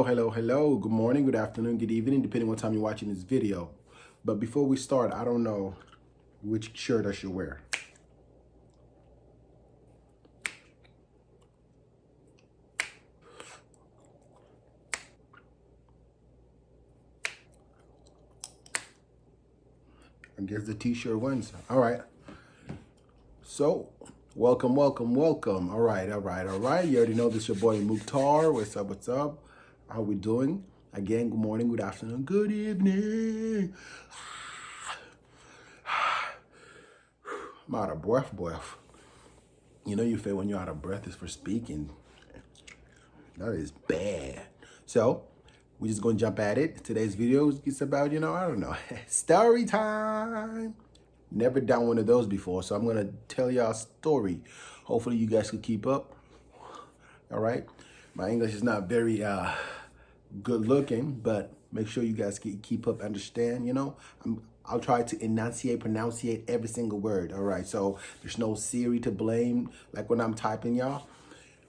Hello. Good morning, good afternoon, good evening, depending on what time you're watching this video. But before we start, I don't know which shirt I should wear. I guess the t-shirt wins. All right. So, welcome. All right. You already know this your boy Muktar. What's up? How we doing? Again, good morning, good afternoon, good evening. I'm out of breath. You know you feel when you're out of breath is for speaking. That is bad. So, we're just going to jump at it. Today's video is about, I don't know, story time. Never done one of those before, so I'm going to tell y'all a story. Hopefully you guys can keep up. All right? My English is not very good looking, but make sure you guys keep up, understand, I'll try to pronunciate every single word. All right, so there's no Siri to blame, like when I'm typing y'all.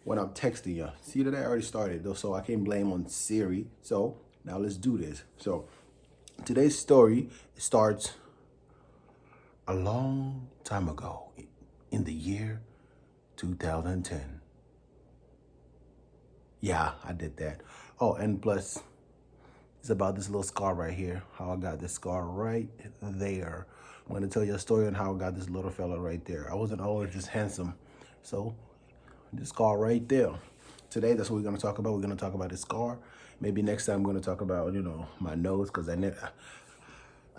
When I'm texting you. See that I already started though, so I can't blame on Siri. So now let's do this. So today's story starts a long time ago in the year 2010. Yeah, I did that. Oh, and plus it's about this little scar right here. How I got this scar right there. I'm gonna tell you a story on how I got this little fella right there. I wasn't always this handsome. So this scar right there. Today, that's what we're going to talk about. We're going to talk about this scar. Maybe next time I'm going to talk about, my nose, because I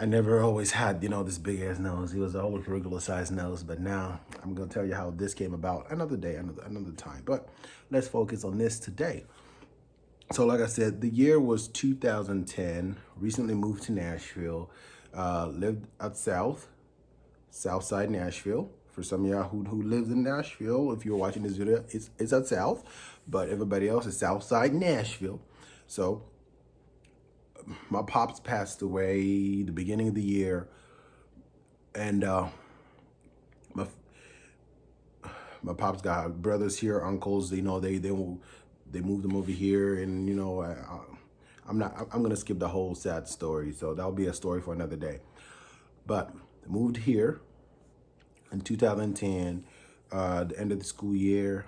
never always had, this big ass nose. It was always regular size nose. But now I'm going to tell you how this came about another day, another time. But let's focus on this today. So like I said, the year was 2010. Recently moved to Nashville. Lived out south side Nashville. For some of y'all who lives in Nashville, if you're watching this video, it's out south, but everybody else is south side Nashville. So my pops passed away the beginning of the year, and my pops got brothers here, uncles. They moved them over here, and I'm gonna skip the whole sad story. So that'll be a story for another day. But moved here in 2010, the end of the school year,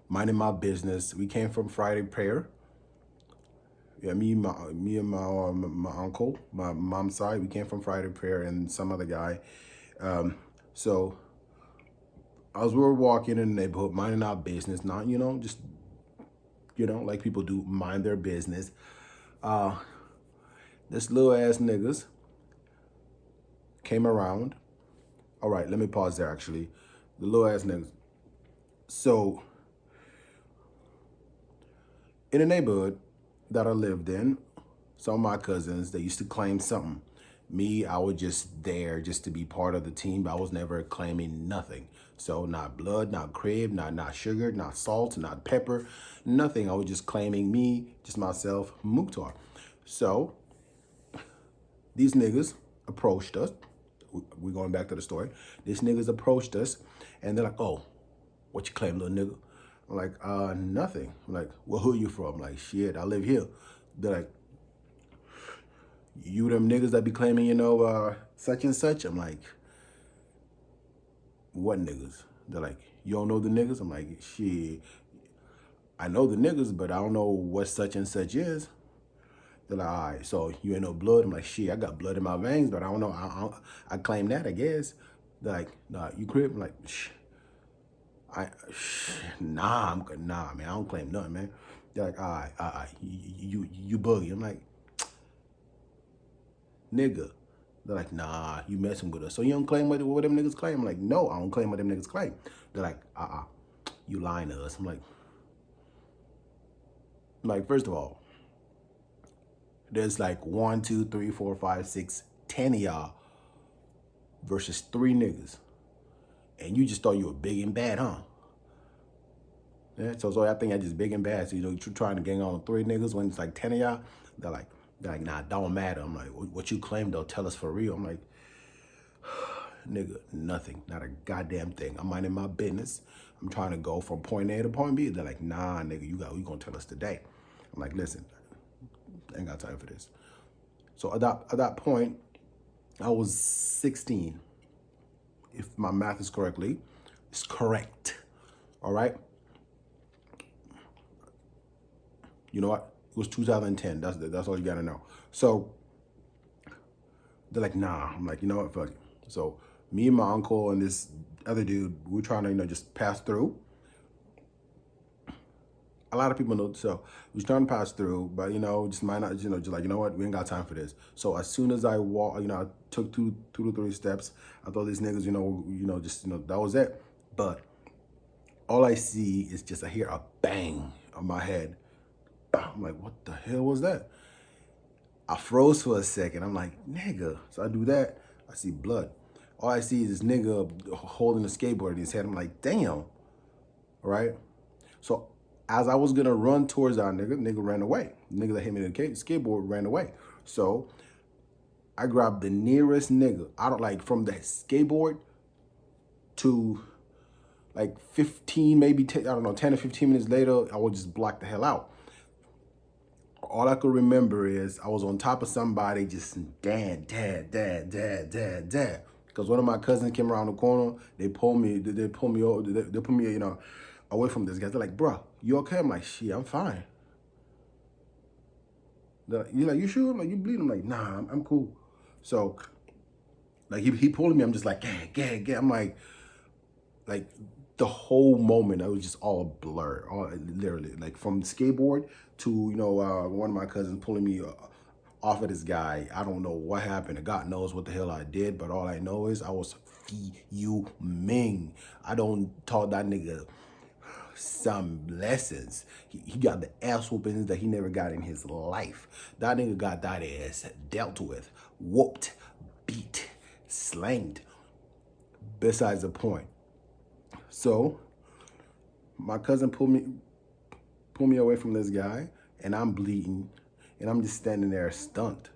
minding my business. We came from Friday prayer. Yeah, me and my uncle, my mom's side, we came from Friday prayer and some other guy. So as we were walking in the neighborhood, minding our business, not, just, like people do, mind their business. This little ass niggas came around. All right, let me pause there, actually. The little ass niggas. So, in the neighborhood that I lived in, some of my cousins, they used to claim something. Me, I was just there just to be part of the team, but I was never claiming nothing. So, not blood, not crib, not sugar, not salt, not pepper, nothing. I was just claiming me, just myself, Muktar. So, these niggas approached us. We're going back to the story. These niggas approached us, and they're like, "Oh, what you claim, little nigga?" I'm like, nothing. I'm like, "Well, who you from?" I'm like, "Shit, I live here." They're like, "You them niggas that be claiming, such and such?" I'm like, "What niggas?" They're like, "You don't know the niggas?" I'm like, "Shit, I know the niggas, but I don't know what such and such is." They're like, "All right, so you ain't no blood?" I'm like, "Shit, I got blood in my veins, but I don't know. I claim that, I guess." They're like, "Nah, you crib?" I'm like, nah, man, I don't claim nothing, man." They're like, all right, you buggy. I'm like, "Nigga." They're like, "Nah, you messing with us. So you don't claim what them niggas claim?" I'm like, "No, I don't claim what them niggas claim." They're like, you lying to us." I'm like, first of all, there's like 1, 2, 3, 4, 5, 6, 10 of y'all versus 3 niggas. And you just thought you were big and bad, huh? Yeah, so I think I just big and bad. So, you're trying to gang on 3 niggas when it's like 10 of y'all. They're like, "Nah, don't matter." I'm like, "What you claim though? Tell us for real." I'm like, "Nigga, nothing, not a goddamn thing. I'm minding my business. I'm trying to go from point A to point B." They're like, "Nah, nigga, we gonna tell us today." I'm like, listen, I ain't got time for this. So at that point, I was 16. If my math is it's correct. All right. You know what? It was 2010. That's all you gotta know. So they're like, nah. I'm like, you know what? Fuck it. So me and my uncle and this other dude, we're trying to, just pass through. A lot of people know, so we was trying to pass through, but just might not, just like, you know what, we ain't got time for this. So as soon as I walk, I took two to three steps. I thought these niggas, that was it. But all I see is I hear a bang on my head. I'm like, what the hell was that? I froze for a second. I'm like, nigga. So I do that. I see blood. All I see is this nigga holding a skateboard in his head. I'm like, damn. All right. So as I was gonna run towards that nigga ran away. The nigga that hit me with the skateboard ran away. So I grabbed the nearest nigga. I don't like from the skateboard to like 15, maybe 10, I don't know, 10 or 15 minutes later, I would just block the hell out. All I could remember is I was on top of somebody just dad. Because one of my cousins came around the corner, they pulled me over, they put me, away from this guy. They're like, bro, you okay? I'm like, shit, I'm fine. You're like, you sure? I'm like, you bleeding? I'm like, nah, I'm cool. So, like, he pulling me. I'm just like, gag. I'm like the whole moment, I was just all blurred, literally, like from the skateboard to, one of my cousins pulling me off of this guy. I don't know what happened. God knows what the hell I did, but all I know is I was fuming. I don't taught that nigga some lessons. He got the ass whoopings that he never got in his life. That nigga got that ass dealt with, whooped, beat, slanged. Besides the point. So my cousin pulled me away from this guy, and I'm bleeding, and I'm just standing there stunned.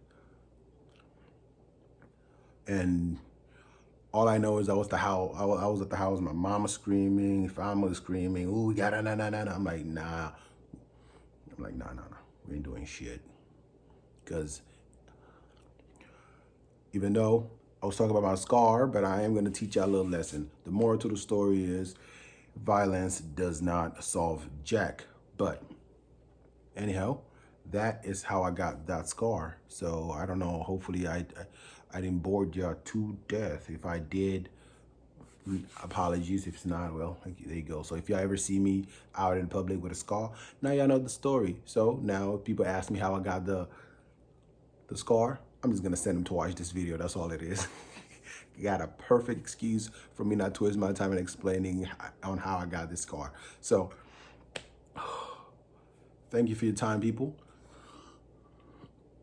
And all I know is I was at the house. My mama screaming, family screaming. Ooh, we got nah. I'm like, nah. We ain't doing shit. Because even though I was talking about my scar, but I am going to teach you a little lesson. The moral to the story is violence does not solve jack. But anyhow, that is how I got that scar. So I don't know. Hopefully I didn't bore you to death. If I did, apologies. If it's not, well, there you go. So if y'all ever see me out in public with a scar, now y'all know the story. So now if people ask me how I got the scar, I'm just gonna send them to watch this video. That's all it is. Got a perfect excuse for me not to waste my time in explaining on how I got this scar. So thank you for your time, people.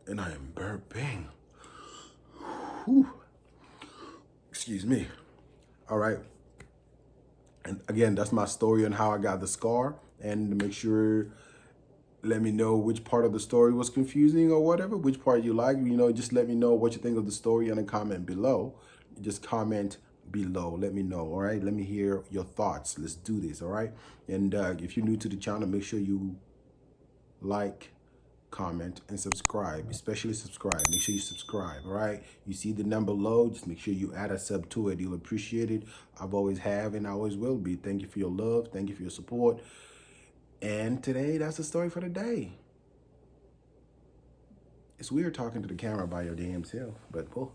And I am burping. Whew. Excuse me. All right. And again, that's my story on how I got the scar. And to make sure, let me know which part of the story was confusing or whatever, which part you like. Just let me know what you think of the story in a comment below. Just comment below. Let me know, all right? Let me hear your thoughts. Let's do this, all right? And if you're new to the channel, make sure you like, comment, and subscribe. Especially subscribe. Make sure you subscribe, all right? You see the number low, just make sure you add a sub to it. You'll appreciate it. I've always have and I always will be. Thank you for your love. Thank you for your support. And today, that's the story for the day. It's weird talking to the camera by your damn self, but well.